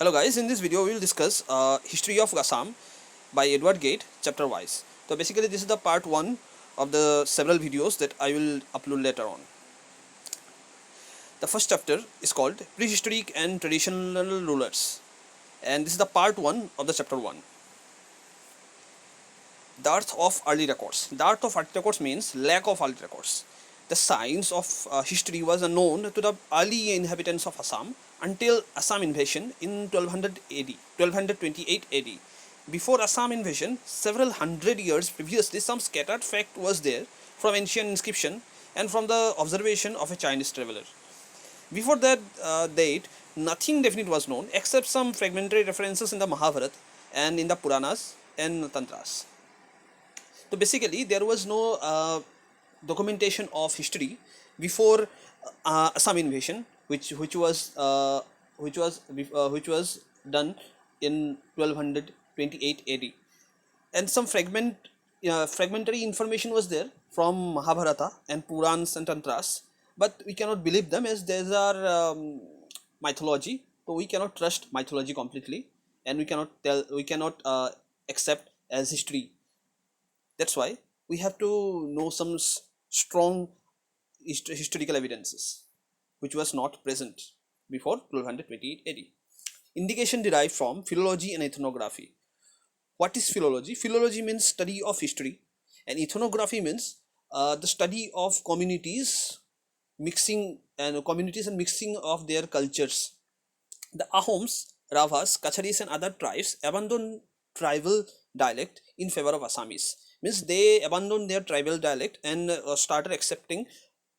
Hello guys, in this video we will discuss history of Assam by Edward Gate chapter wise. So basically this is the part 1 of the several videos that I will upload later on. The first chapter is called Prehistoric and Traditional Rulers, and this is the part 1 of the chapter 1. The Earth of Early Records. The Earth of Early Records means lack of early records. The signs of history was unknown to the early inhabitants of Assam until Assam invasion in 1200 AD, 1228 AD. Before Assam invasion, several hundred years previously, some scattered fact was there from ancient inscription and from the observation of a Chinese traveler. Before that date, nothing definite was known except some fragmentary references in the Mahabharata and in the Puranas and Tantras. So basically, there was no documentation of history before Assam invasion, which was done in 1228 AD, and some fragmentary information was there from Mahabharata and Purans and Tantras, but we cannot believe them as these are mythology. So we cannot trust mythology completely, and we cannot accept as history. That's why we have to know some strong historical evidences which was not present before 1228 AD. Indication derived from philology and ethnography. What is philology? Philology means study of history, and ethnography means the study of communities and mixing of their cultures. The Ahoms, Ravas, Kacharis and other tribes abandoned tribal dialect in favor of Assamese. Means they abandoned their tribal dialect and started accepting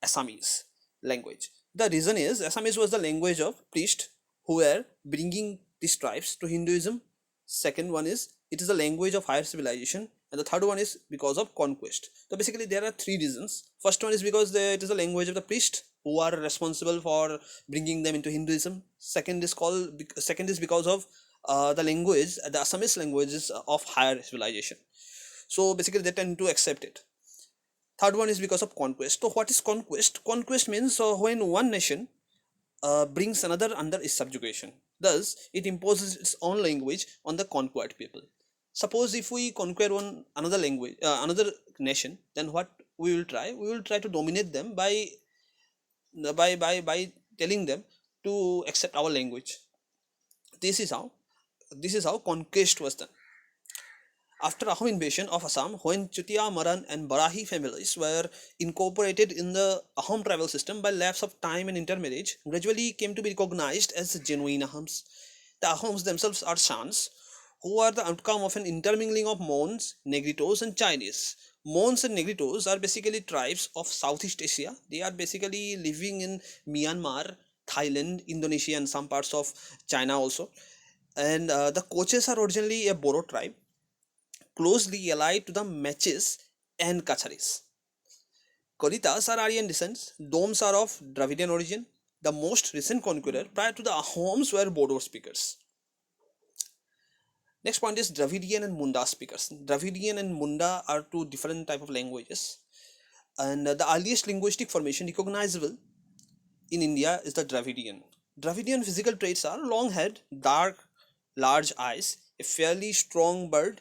Assamese language. The reason is Assamese was the language of priests who were bringing these tribes to Hinduism. Second one is it is a language of higher civilization, and the third one is because of conquest. So basically there are three reasons. First one is because it is a language of the priest who are responsible for bringing them into Hinduism. Second is because of the language, the Assamese languages of higher civilization. So basically they tend to accept it. Third one is because of conquest. So what is conquest? Conquest means when one nation brings another under its subjugation. Thus, it imposes its own language on the conquered people. Suppose if we conquer another language, another nation, then what we will try? We will try to dominate them by telling them to accept our language. This is how conquest was done. After Ahom invasion of Assam, when Chutia, Maran and Barahi families were incorporated in the Ahom tribal system by lapse of time and intermarriage, gradually came to be recognized as genuine Ahoms. The Ahoms themselves are Shans, who are the outcome of an intermingling of Mons, Negritos and Chinese. Mons and Negritos are basically tribes of Southeast Asia. They are basically living in Myanmar, Thailand, Indonesia and some parts of China also. And the Koches are originally a Boro tribe, closely allied to the Machis and Kacharis. Koritas are Aryan descent, Doms are of Dravidian origin. The most recent conqueror prior to the Ahoms were Bodo speakers. Next point is Dravidian and Munda speakers. Dravidian and Munda are two different type of languages, and the earliest linguistic formation recognizable in India is the Dravidian. Dravidian physical traits are long head, dark, large eyes, a fairly strong bird,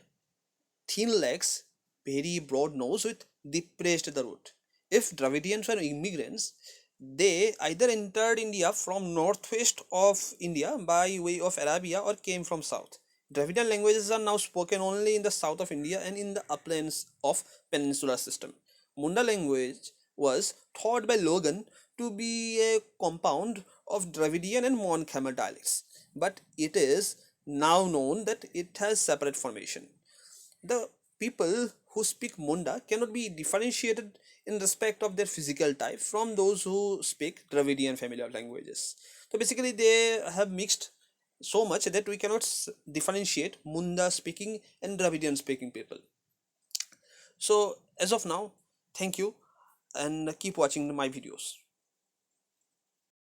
thin legs, very broad nose with depressed the root. If Dravidians were immigrants, they either entered India from northwest of India by way of Arabia or came from south. Dravidian languages are now spoken only in the south of India and in the uplands of peninsular system. Munda language was thought by Logan to be a compound of Dravidian and Mon Khmer dialects, but it is now known that it has separate formation. The people who speak Munda cannot be differentiated in respect of their physical type from those who speak Dravidian familiar languages. So basically they have mixed so much that we cannot differentiate Munda speaking and Dravidian speaking people. So as of now, thank you and keep watching my videos.